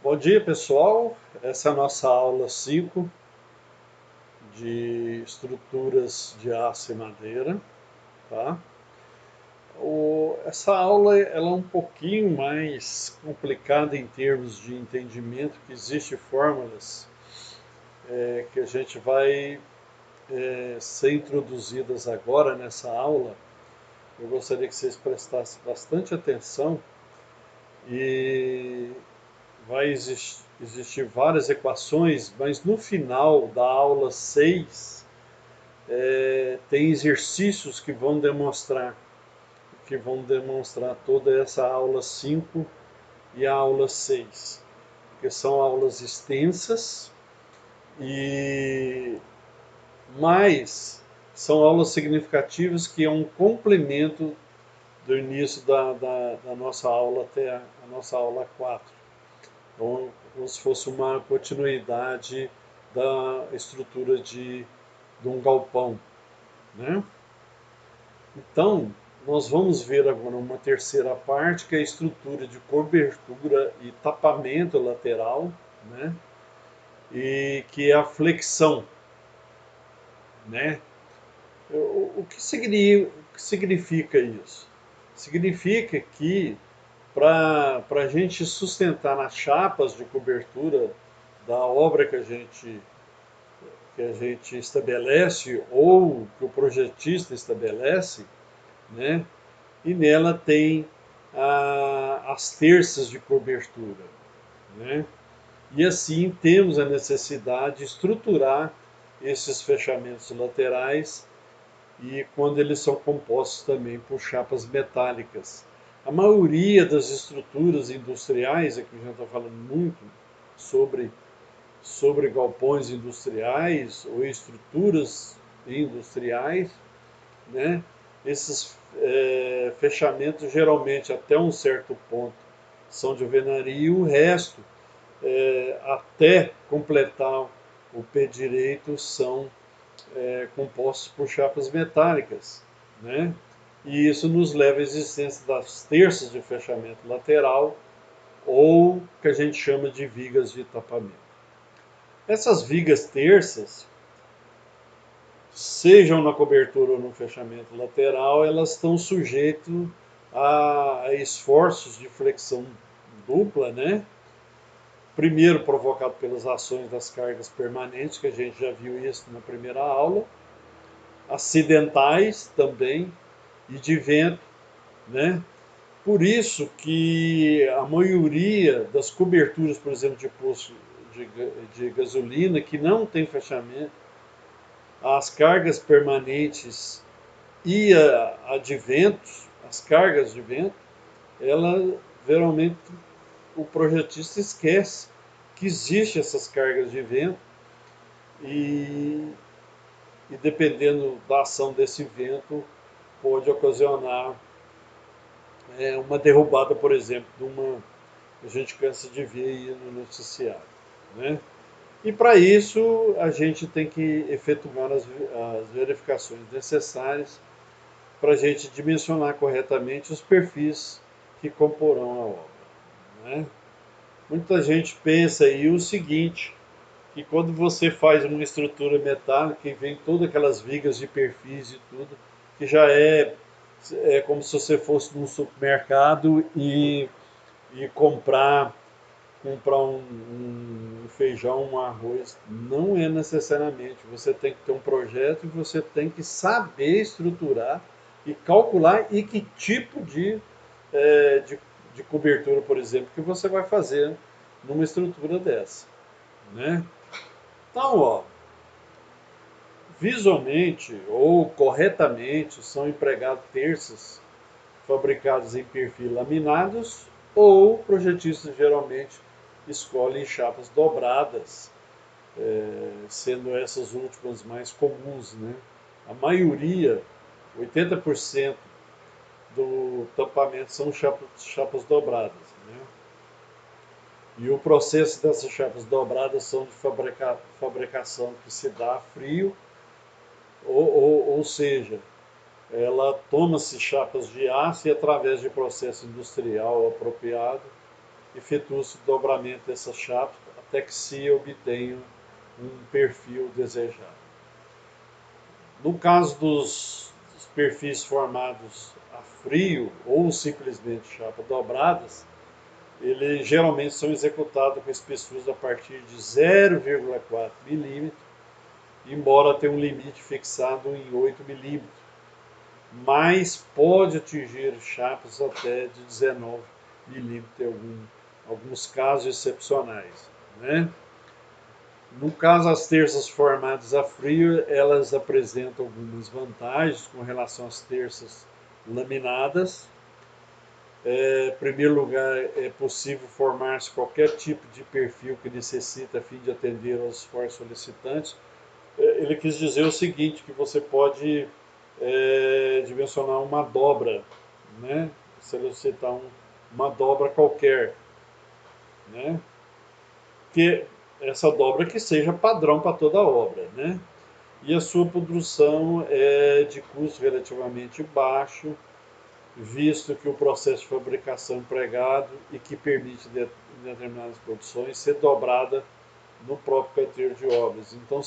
Bom dia, pessoal. Essa é a nossa aula 5 de estruturas de aço e madeira, tá? Essa aula ela é um pouquinho mais complicada em termos de entendimento, que existem fórmulas que a gente vai ser introduzidas agora nessa aula. Eu gostaria que vocês prestassem bastante atenção e vai existir várias equações, mas no final da aula 6 tem exercícios que vão demonstrar toda essa aula 5 e a aula 6, que são aulas extensas e mais são aulas significativas que é um complemento do início da nossa aula até a nossa aula 4. Então, como se fosse uma continuidade da estrutura de um galpão, né? Então, nós vamos ver agora uma terceira parte, que é a estrutura de cobertura e tapamento lateral, né? E que é a flexão, né? O que significa isso? Significa que para a gente sustentar nas chapas de cobertura da obra que a gente estabelece ou que o projetista estabelece, né? E nela tem as terças de cobertura, né? E assim temos a necessidade de estruturar esses fechamentos laterais e quando eles são compostos também por chapas metálicas. A maioria das estruturas industriais, aqui a gente está falando muito sobre, sobre galpões industriais ou estruturas industriais, né? Esses fechamentos geralmente até um certo ponto são de alvenaria e o resto, até completar o pé direito, são compostos por chapas metálicas, né? E isso nos leva à existência das terças de fechamento lateral, ou que a gente chama de vigas de tapamento. Essas vigas terças, sejam na cobertura ou no fechamento lateral, elas estão sujeitas a esforços de flexão dupla, né? Primeiro provocado pelas ações das cargas permanentes, que a gente já viu isso na primeira aula, acidentais também e de vento, né? Por isso que a maioria das coberturas, por exemplo, de posto de gasolina que não tem fechamento, as cargas permanentes e a de ventos, as cargas de vento, ela geralmente o projetista esquece que existe essas cargas de vento e, e dependendo da ação desse vento pode ocasionar uma derrubada, por exemplo, de uma a gente cansa de ver aí no noticiário, né? E para isso a gente tem que efetuar as verificações necessárias para a gente dimensionar corretamente os perfis que comporão a obra, né? Muita gente pensa aí o seguinte, que quando você faz uma estrutura metálica e vem todas aquelas vigas de perfis e tudo, que já é como se você fosse num supermercado e comprar um feijão, um arroz. Não é necessariamente. Você tem que ter um projeto e você tem que saber estruturar e calcular e que tipo eh, de, de cobertura, por exemplo, que você vai fazer numa estrutura dessa, né? Então, ó, visualmente ou corretamente são empregados terças fabricados em perfil laminados ou projetistas geralmente escolhem chapas dobradas, sendo essas últimas mais comuns, né? A maioria, 80% do tampamento são chapas dobradas, né? E o processo dessas chapas dobradas são de fabricação que se dá a frio, ou seja, ela toma-se chapas de aço e através de processo industrial apropriado, efetua-se o dobramento dessas chapas até que se obtenha um perfil desejado. No caso dos perfis formados a frio ou simplesmente chapa dobradas, eles geralmente são executados com espessuras a partir de 0,4 milímetros, embora tenha um limite fixado em 8 milímetros, mas pode atingir chapas até de 19 milímetros em alguns casos excepcionais, né? No caso, as terças formadas a frio, elas apresentam algumas vantagens com relação às terças laminadas. Em primeiro lugar, é possível formar-se qualquer tipo de perfil que necessita a fim de atender aos esforços solicitantes. Ele quis dizer o seguinte, que você pode dimensionar uma dobra, né? Solicitar uma dobra qualquer, né? Que essa dobra que seja padrão para toda a obra, né? E a sua produção é de custo relativamente baixo, visto que o processo de fabricação empregado e que permite determinadas produções ser dobrada no próprio canteiro de obras. Então,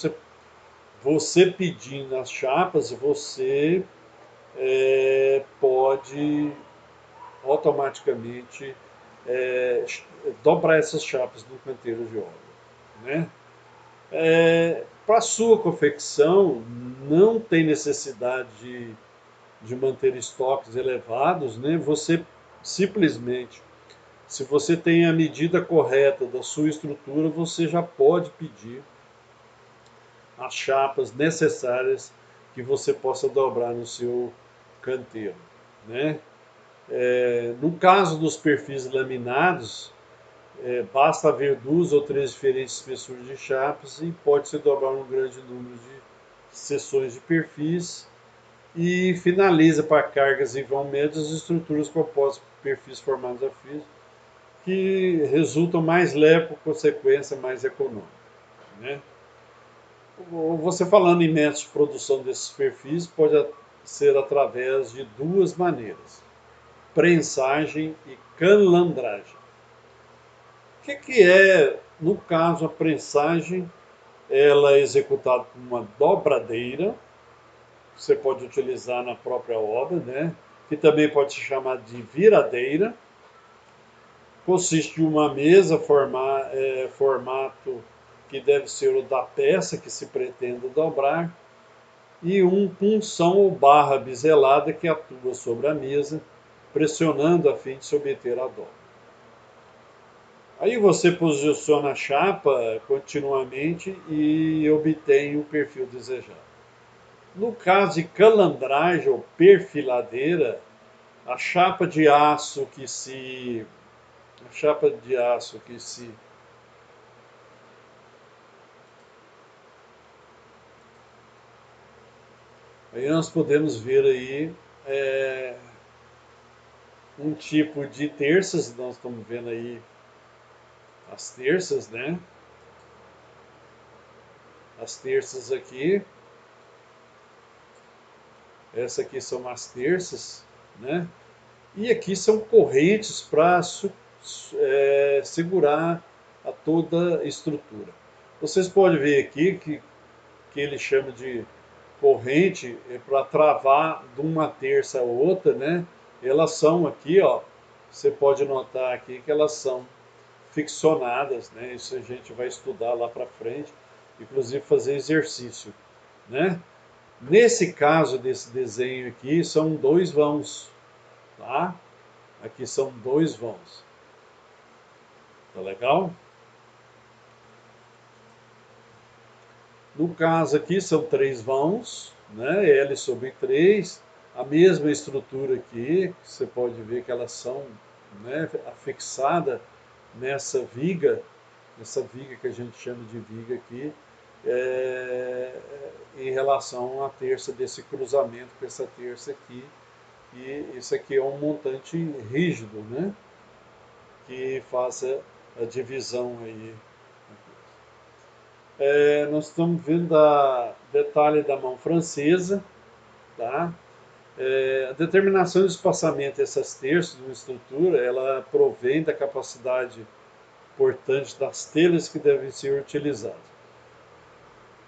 você pedindo as chapas, você pode automaticamente dobrar essas chapas no canteiro de obra, né? Para sua confecção, não tem necessidade de manter estoques elevados, né? Você simplesmente, se você tem a medida correta da sua estrutura, você já pode pedir as chapas necessárias que você possa dobrar no seu canteiro, né? No caso dos perfis laminados, basta haver 2 ou 3 diferentes espessuras de chapas e pode-se dobrar um grande número de seções de perfis e finaliza para cargas em vão médias as estruturas compostas por perfis formados a fio, que resultam mais leves, por consequência, mais econômicos, né? Você falando em métodos de produção desses perfis, pode ser através de 2 maneiras: prensagem e calandragem. O que é, no caso, a prensagem? Ela é executada com uma dobradeira, que você pode utilizar na própria obra, né? Que também pode se chamar de viradeira. Consiste em uma mesa, formato que deve ser o da peça que se pretende dobrar, e um punção ou barra biselada que atua sobre a mesa, pressionando a fim de se obter a dobra. Aí você posiciona a chapa continuamente e obtém o perfil desejado. No caso de calandragem ou perfiladeira, a chapa de aço que se a chapa de aço que se aí nós podemos ver aí um tipo de terças, nós estamos vendo aí as terças, né? As terças aqui, essa aqui são as terças, né? E aqui são correntes para segurar a toda a estrutura. Vocês podem ver aqui que ele chama de corrente para travar de uma terça a outra, né? Elas são aqui, ó, você pode notar aqui que elas são ficcionadas, né? Isso a gente vai estudar lá para frente, inclusive fazer exercício, né? Nesse caso desse desenho aqui, são 2 vãos, tá? Aqui são 2 vãos. Tá legal? No caso aqui são 3 vãos, né? L/3, a mesma estrutura aqui, você pode ver que elas são, né, afixadas nessa viga que a gente chama de viga aqui, em relação à terça desse cruzamento com essa terça aqui. E isso aqui é um montante rígido, né? Que faz a divisão aí. Nós estamos vendo a detalhe da mão francesa, tá? A determinação de espaçamento dessas terças de uma estrutura, ela provém da capacidade portante das telhas que devem ser utilizadas.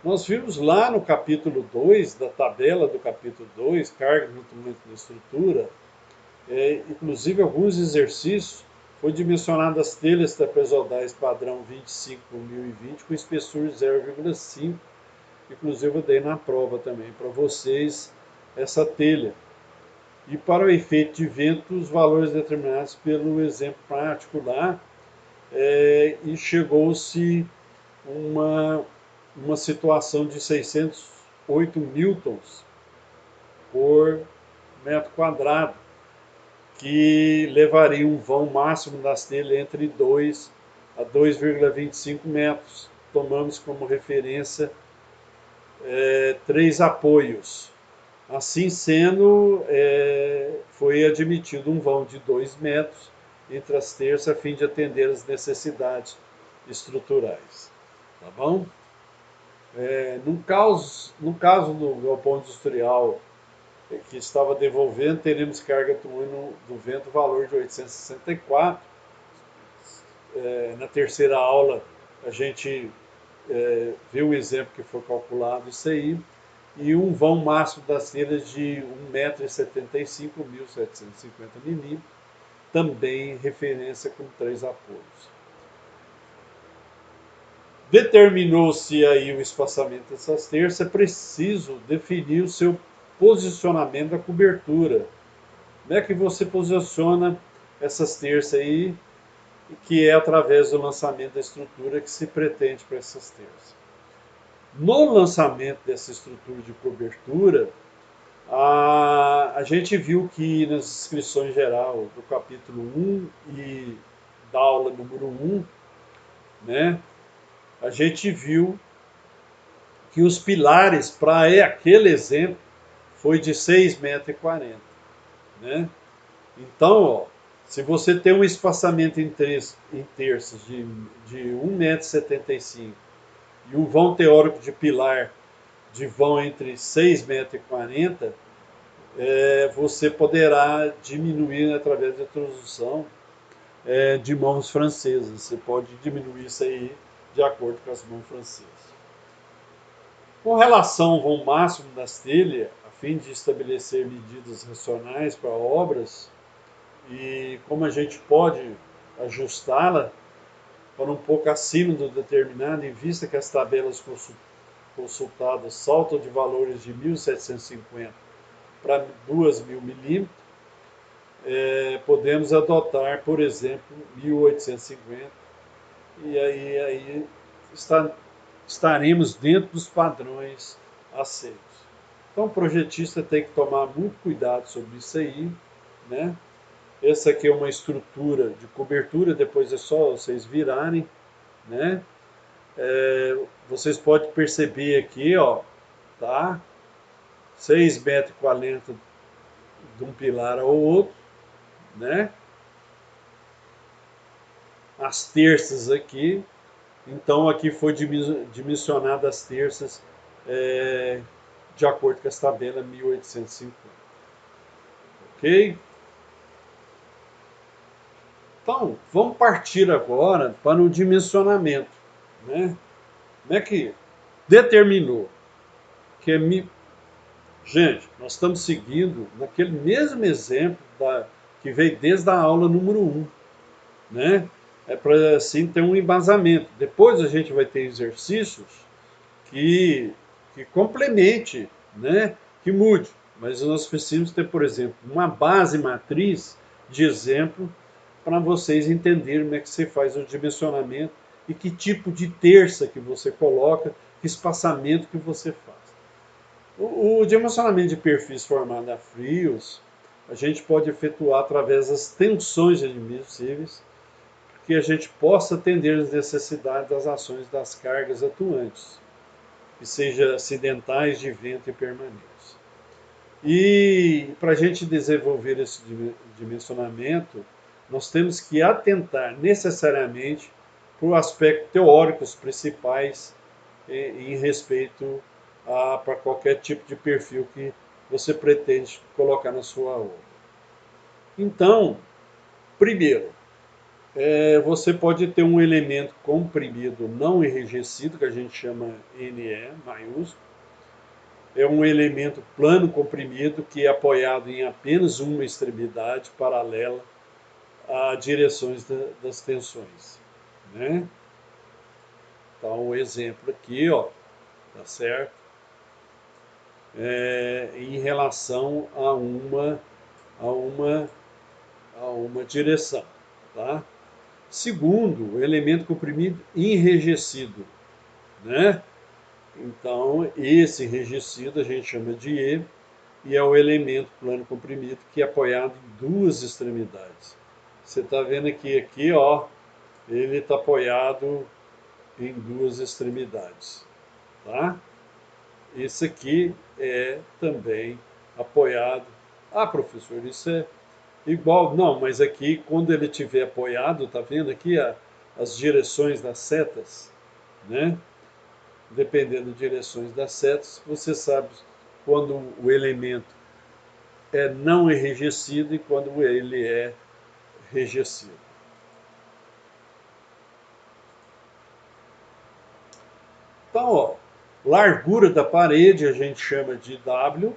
Nós vimos lá no capítulo 2, da tabela do capítulo 2, carga no tamanho da estrutura, inclusive alguns exercícios, foi dimensionado as telhas trapezoidais padrão 25 por 1020 com espessura de 0,5. Inclusive eu dei na prova também para vocês essa telha. E para o efeito de vento, os valores determinados pelo exemplo prático lá, e chegou-se uma situação de 608 newtons por metro quadrado, que levaria um vão máximo das telhas entre 2 a 2,25 metros. Tomamos como referência 3 apoios. Assim sendo, foi admitido um vão de 2 metros entre as terças a fim de atender as necessidades estruturais. Tá bom? No caso do galpão industrial que estava devolvendo, teremos carga do vento valor de 864. Na terceira aula, a gente viu o exemplo que foi calculado isso aí, e um vão máximo das telhas de 1,75 m, 1.750 milímetros, também referência com 3 apoios. Determinou-se aí o espaçamento dessas terças, é preciso definir o seu posicionamento da cobertura. Como é que você posiciona essas terças aí, que é através do lançamento da estrutura que se pretende para essas terças. No lançamento dessa estrutura de cobertura, a gente viu que nas inscrições geral do capítulo 1 e da aula número 1, né, a gente viu que os pilares para aquele exemplo foi de 6,40 m, né? Então, ó, se você tem um espaçamento em terças de 1,75 m e um vão teórico de pilar de vão entre 6,40 m, você poderá diminuir através da introdução de mãos francesas. Você pode diminuir isso aí de acordo com as mãos francesas. Com relação ao vão máximo das telhas, a fim de estabelecer medidas racionais para obras, e como a gente pode ajustá-la para um pouco acima do determinado, em vista que as tabelas consultadas saltam de valores de 1.750 para 2.000 milímetros, podemos adotar, por exemplo, 1.850, e aí estaremos dentro dos padrões aceitos. Então o projetista tem que tomar muito cuidado sobre isso aí, né? Essa aqui é uma estrutura de cobertura, depois é só vocês virarem, né? Vocês podem perceber aqui, ó, tá? 6,40 m de um pilar ao outro, né? As terças aqui, então aqui foi dimensionado as terças de acordo com essa tabela 1850. Ok? Então, vamos partir agora para o dimensionamento, né? Como é que determinou? Gente, nós estamos seguindo naquele mesmo exemplo que veio desde a aula número 1, né? É para assim ter um embasamento. Depois a gente vai ter exercícios que, que complemente, né? Que mude. Mas nós precisamos ter, por exemplo, uma base matriz de exemplo para vocês entenderem como é que você faz o dimensionamento e que tipo de terça que você coloca, que espaçamento que você faz. O dimensionamento de perfis formado a frios, a gente pode efetuar através das tensões admissíveis, que a gente possa atender as necessidades das ações das cargas atuantes, que sejam acidentais, de vento e permanentes. E para a gente desenvolver esse dimensionamento, nós temos que atentar necessariamente para o aspecto teóricos principais em respeito para qualquer tipo de perfil que você pretende colocar na sua obra. Então, primeiro, você pode ter um elemento comprimido não enrijecido, que a gente chama NE maiúsculo. É um elemento plano comprimido que é apoiado em apenas uma extremidade paralela a direções das tensões, né? Então, o exemplo aqui, ó, tá certo? Em relação a uma, a uma direção, tá? Segundo, o elemento comprimido enrijecido, né? Então, esse enrijecido a gente chama de E é o elemento plano comprimido que é apoiado em duas extremidades. Você está vendo aqui, ó, ele está apoiado em duas extremidades, tá? Esse aqui é também apoiado. Ah, professor, isso é igual. Não, mas aqui, quando ele estiver apoiado, tá vendo aqui as direções das setas, né? Dependendo das direções das setas, você sabe quando o elemento é não enrijecido e quando ele é enrijecido. Então, ó, largura da parede a gente chama de W,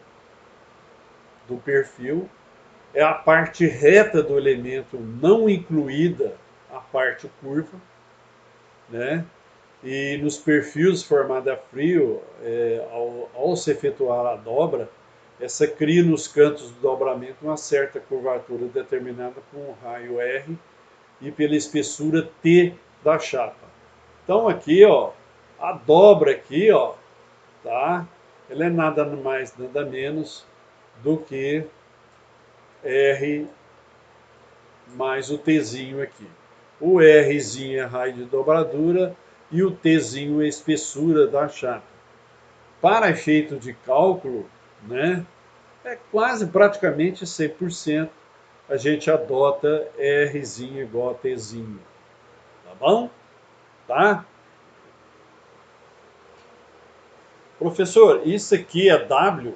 do perfil, é a parte reta do elemento não incluída a parte curva, né? E nos perfis formados a frio, ao se efetuar a dobra, essa cria nos cantos do dobramento uma certa curvatura determinada por um raio R e pela espessura T da chapa. Então aqui, ó, a dobra aqui, ó, tá? Ela é nada mais, nada menos do que R mais o Tzinho aqui. O Rzinho é raio de dobradura e o Tzinho é espessura da chapa. Para efeito de cálculo, né, é quase praticamente 100%, a gente adota Rzinho igual a Tzinho. Tá bom? Tá? Professor, isso aqui é W?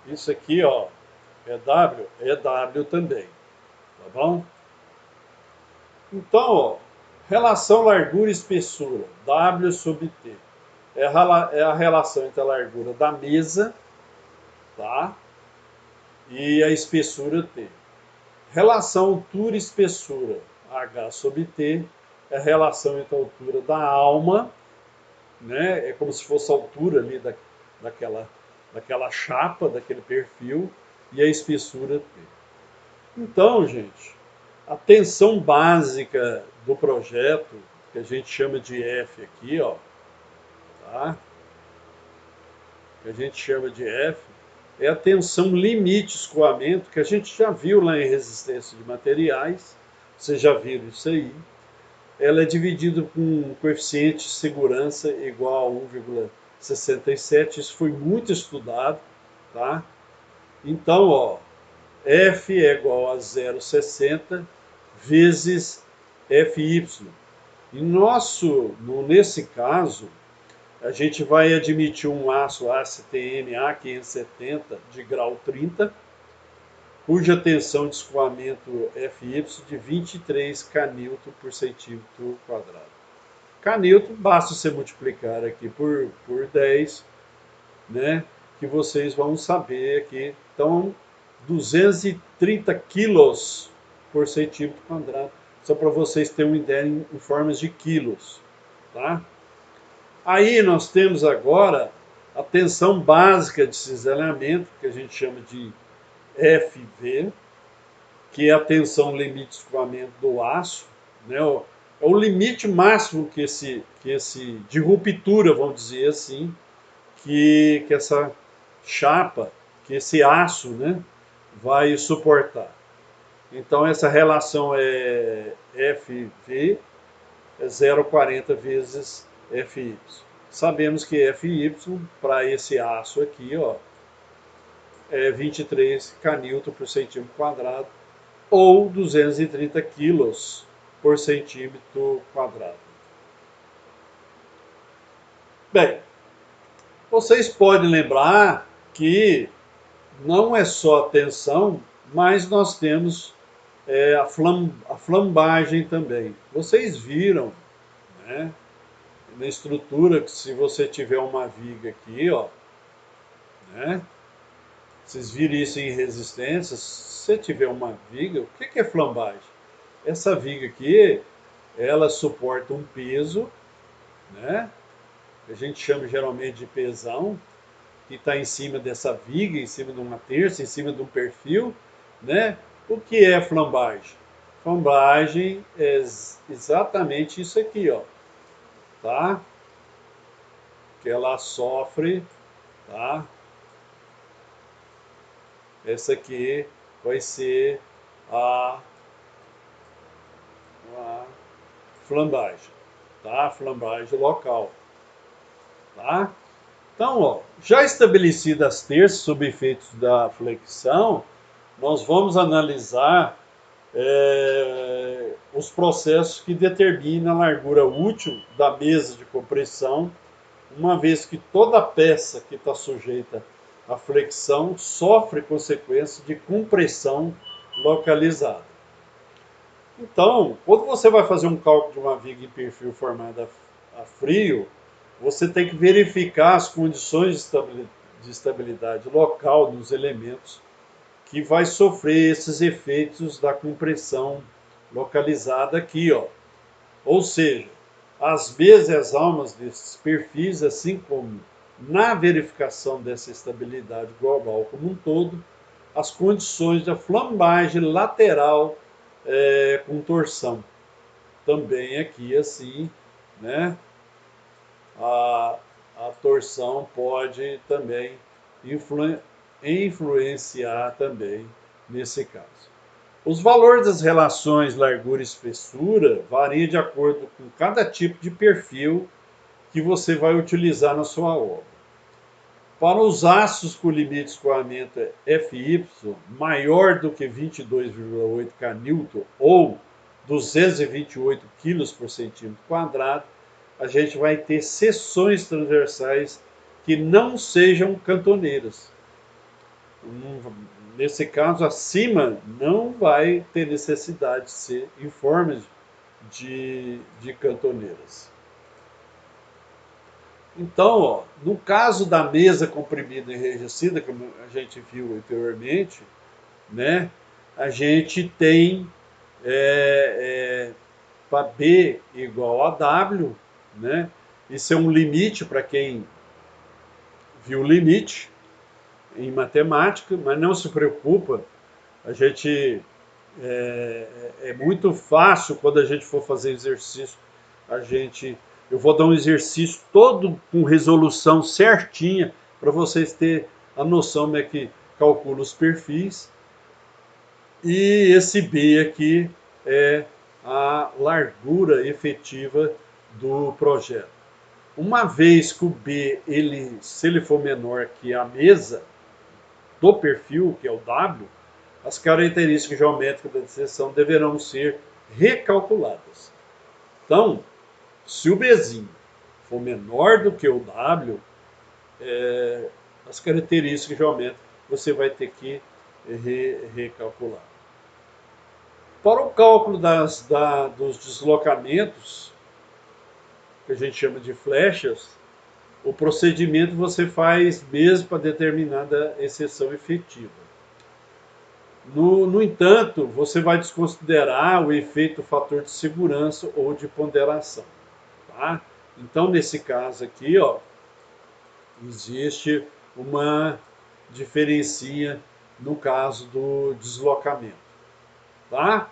Isso aqui, ó, é W? É W também. Tá bom? Então, ó, relação largura e espessura, W sobre T. É a relação entre a largura da mesa, tá? E a espessura T. Relação altura e espessura, H sobre T. É a relação entre a altura da alma, né? É como se fosse a altura ali daquela chapa, daquele perfil, e a espessura T. Então, gente, a tensão básica do projeto, que a gente chama de F aqui, ó, tá? Que a gente chama de F, é a tensão limite escoamento, que a gente já viu lá em resistência de materiais, vocês já viram isso aí. Ela é dividida com um coeficiente de segurança igual a 1,67, isso foi muito estudado, tá? Então, ó, F é igual a 0,60 vezes Fy. E nesse caso, a gente vai admitir um aço ACTM A570 de grau 30, cuja tensão de escoamento Fy de 23 kN por centímetro quadrado. kN, basta você multiplicar aqui por 10, né, que vocês vão saber aqui. Então, 230 quilos por centímetro quadrado. Só para vocês terem uma ideia em formas de quilos, tá? Aí nós temos agora a tensão básica de cisalhamento, que a gente chama de FV, que é a tensão limite de escoamento do aço, né? É o limite máximo que esse de ruptura, vamos dizer assim, que essa chapa, que esse aço, né, vai suportar. Então essa relação é FV é 0,40 vezes FY. Sabemos que FY, para esse aço aqui, ó, é 23 kN por centímetro quadrado, ou 230 quilos por centímetro quadrado. Bem, vocês podem lembrar que não é só a tensão, mas nós temos a flambagem também. Vocês viram, né, na estrutura, que se você tiver uma viga aqui, ó, né, vocês viram isso em resistência, se você tiver uma viga, o que é flambagem? Essa viga aqui, ela suporta um peso, né, que a gente chama geralmente de pesão, que está em cima dessa viga, em cima de uma terça, em cima de um perfil, né? O que é flambagem? Flambagem é exatamente isso aqui, ó, tá? Que ela sofre, tá? Essa aqui vai ser a, a flambagem, tá? Flambagem local, tá? Então, ó, já estabelecidas as terças sob efeitos da flexão, nós vamos analisar os processos que determinam a largura útil da mesa de compressão, uma vez que toda peça que está sujeita à flexão sofre consequências de compressão localizada. Então, quando você vai fazer um cálculo de uma viga em perfil formada a frio, você tem que verificar as condições de estabilidade local dos elementos que vai sofrer esses efeitos da compressão localizada aqui, ó. Ou seja, as mesas e as almas desses perfis, assim como na verificação dessa estabilidade global como um todo, as condições da flambagem lateral com torção. Também aqui assim, né? A, a torção pode também influenciar também nesse caso. Os valores das relações largura e espessura variam de acordo com cada tipo de perfil que você vai utilizar na sua obra. Para os aços com limite de escoamento FY maior do que 22,8 kN ou 228 kg por centímetro quadrado, a gente vai ter seções transversais que não sejam cantoneiras. Nesse caso, acima não vai ter necessidade de ser em forma de cantoneiras. Então, ó, no caso da mesa comprimida enrijecida, como a gente viu anteriormente, né, a gente tem para B igual a W, né? Isso é um limite para quem viu o limite em matemática, mas não se preocupa, a gente é muito fácil quando a gente for fazer exercício, eu vou dar um exercício todo com resolução certinha para vocês terem a noção como é que calcula os perfis. E esse B aqui é a largura efetiva do projeto. Uma vez que o B, se ele for menor que a mesa do perfil, que é o W, as características geométricas da seção deverão ser recalculadas. Então, se o Bzinho for menor do que o W, as características geométricas você vai ter que recalcular. Para o cálculo dos deslocamentos, que a gente chama de flechas, o procedimento você faz mesmo para determinada exceção efetiva. No entanto, você vai desconsiderar o efeito fator de segurança ou de ponderação. Tá? Então, nesse caso aqui, ó, existe uma diferencinha no caso do deslocamento. Tá?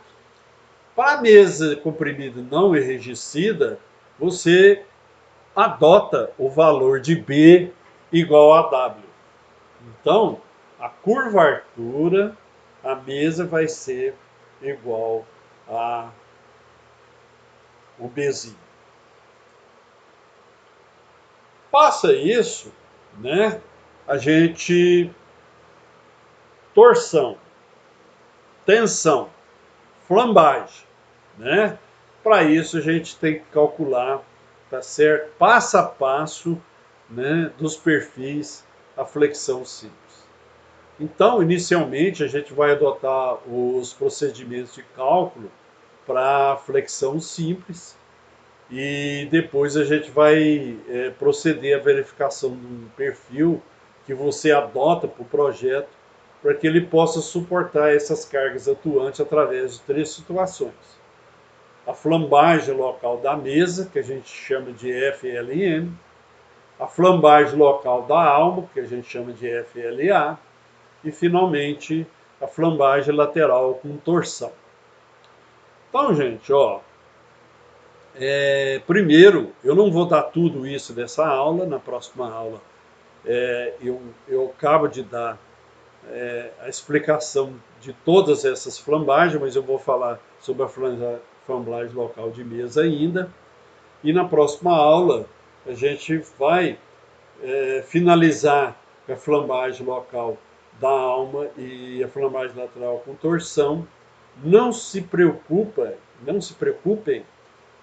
Para a mesa comprimida não enrijecida, você adota o valor de B igual a W. Então, a curvatura, a mesa vai ser igual a o Bzinho. Passa isso, né? A gente torção, tensão, flambagem, né? Para isso a gente tem que calcular, tá certo? Passo a passo, né, dos perfis a flexão simples. Então, inicialmente, a gente vai adotar os procedimentos de cálculo para flexão simples e depois a gente vai proceder à verificação do perfil que você adota para o projeto para que ele possa suportar essas cargas atuantes através de 3 situações. A flambagem local da mesa, que a gente chama de FLM, a flambagem local da alma, que a gente chama de FLA, e finalmente a flambagem lateral com torção. Então, gente, ó, primeiro, eu não vou dar tudo isso nessa aula, na próxima aula eu acabo de dar a explicação de todas essas flambagens, mas eu vou falar sobre a flambagem local de mesa ainda. E na próxima aula a gente vai finalizar a flambagem local da alma e a flambagem lateral com torção. Não se preocupem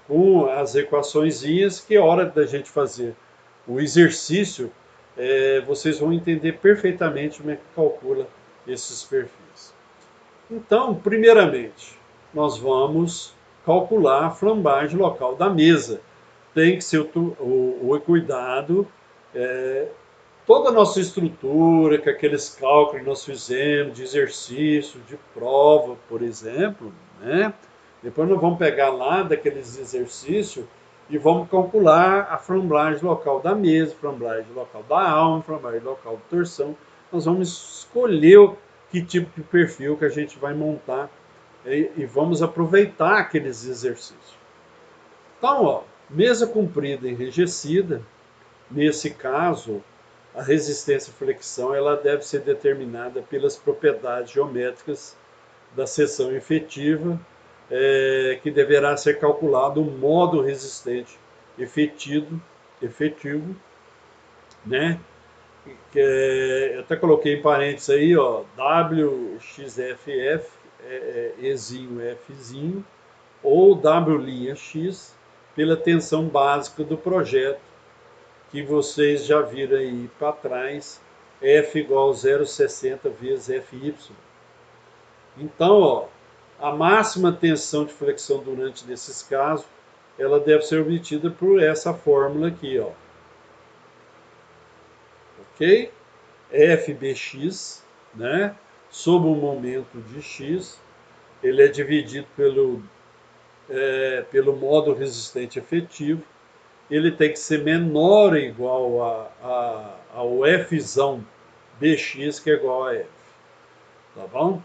com as equaçõezinhas, que é hora da gente fazer o exercício, vocês vão entender perfeitamente como é que calcula esses perfis. Então, primeiramente, nós vamos calcular a flambagem local da mesa. Tem que ser o cuidado, toda a nossa estrutura, com aqueles cálculos que nós fizemos, de exercício, de prova, por exemplo, né? Depois nós vamos pegar lá daqueles exercícios e vamos calcular a flambagem local da mesa, flambagem local da alma, flambagem local de torção. Nós vamos escolher que tipo de perfil que a gente vai montar e vamos aproveitar aqueles exercícios. Então, ó, mesa comprida enrijecida, nesse caso, a resistência à flexão ela deve ser determinada pelas propriedades geométricas da seção efetiva, que deverá ser calculado o modo resistente efetivo, né? Eu até coloquei em parênteses aí, ó, WXFF, Ezinho, Fzinho, ou W'(x), pela tensão básica do projeto, que vocês já viram aí para trás, F igual a 0,60 vezes FY. Então, ó, a máxima tensão de flexão durante nesses casos, ela deve ser obtida por essa fórmula aqui, ó. Ok? FBX, né, sob o momento de x, ele é dividido pelo modo resistente efetivo, ele tem que ser menor ou igual ao Fzão BX, que é igual a F. Tá bom?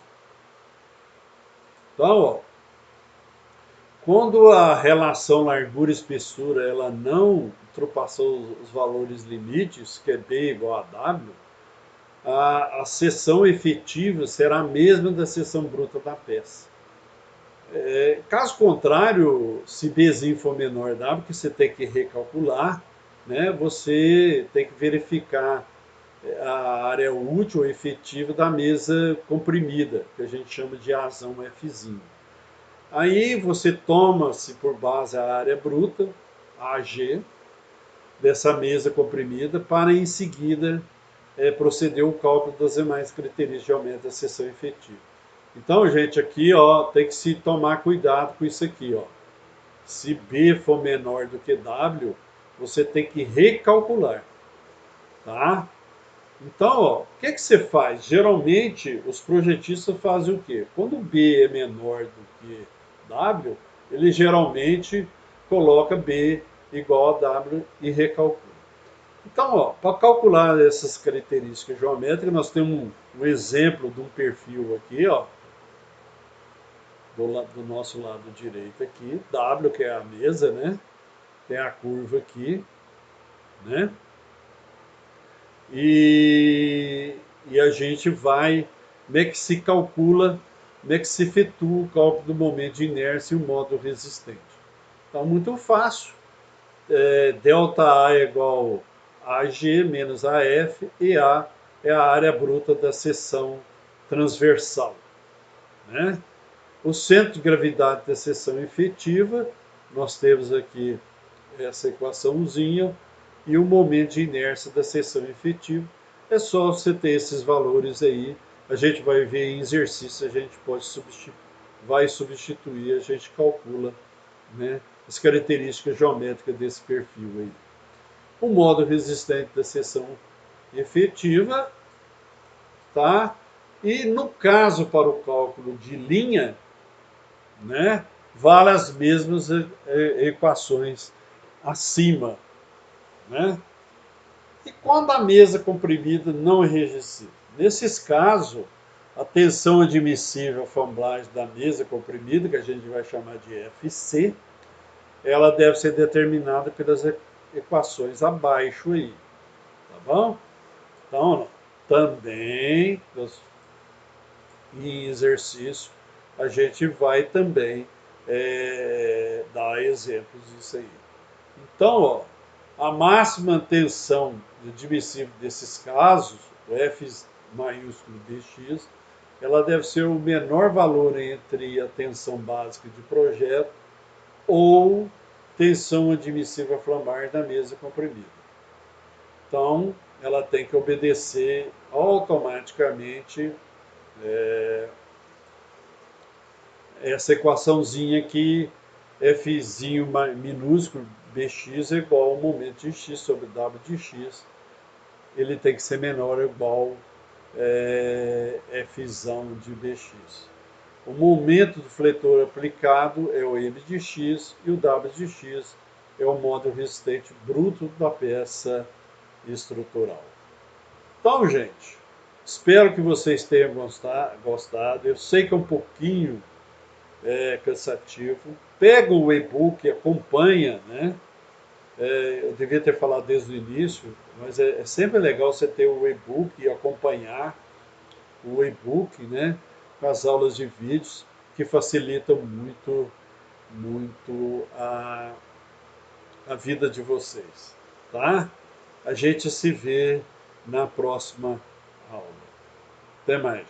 Então, ó, quando a relação largura-espessura ela não ultrapassou os valores limites, que é B igual a W, a seção efetiva será a mesma da seção bruta da peça. Caso contrário, se Bzinho for menor W, que você tem que recalcular, né, você tem que verificar a área útil ou efetiva da mesa comprimida, que a gente chama de Azão Fzinho. Aí você toma-se por base a área bruta, AG, dessa mesa comprimida, para em seguida proceder ao cálculo das demais características geométricas da seção efetiva. Então, gente, aqui ó, tem que se tomar cuidado com isso aqui. Ó. Se B for menor do que W, você tem que recalcular. Tá? Então, ó, o que você faz? Geralmente, os projetistas fazem o quê? Quando B é menor do que W, ele geralmente coloca B igual a W e recalcula. Então, para calcular essas características geométricas, nós temos um exemplo de um perfil aqui, ó, do nosso lado direito aqui, W, que é a mesa, né? Tem a curva aqui, né? E a gente vai, como é que se calcula, como é que se efetua o cálculo do momento de inércia e o modo resistente. Então, muito fácil. Delta A é igual a AG menos AF, e A é a área bruta da seção transversal. Né? O centro de gravidade da seção efetiva, nós temos aqui essa equaçãozinha, e o momento de inércia da seção efetiva, é só você ter esses valores aí. A gente vai ver em exercício, a gente vai substituir, a gente calcula, né, as características geométricas desse perfil aí. O modo resistente da seção efetiva, tá? E no caso para o cálculo de linha, né, vale as mesmas equações acima, né? E quando a mesa comprimida não é enrijecida? Nesses casos, a tensão admissível à flamblagem da mesa comprimida, que a gente vai chamar de FC, ela deve ser determinada pelas equações abaixo aí, tá bom? Então, também em exercício a gente vai também dar exemplos disso aí. Então, ó, a máxima tensão admissível desses casos, o F maiúsculo dx, ela deve ser o menor valor entre a tensão básica de projeto ou tensão admissível a flamar da mesa comprimida. Então, ela tem que obedecer automaticamente essa equaçãozinha aqui, Fzinho minúsculo bx é igual ao momento de x sobre w de x. Ele tem que ser menor ou igual Fzão de bx. O momento do fletor aplicado é o m de x e o w de x é o módulo resistente bruto da peça estrutural. Então, gente, espero que vocês tenham gostado. Eu sei que é um pouquinho cansativo. Pega o e-book, acompanha, né? Eu devia ter falado desde o início, mas é sempre legal você ter o e-book e acompanhar o e-book, né? Com as aulas de vídeos, que facilitam muito, muito a vida de vocês, tá? A gente se vê na próxima aula. Até mais.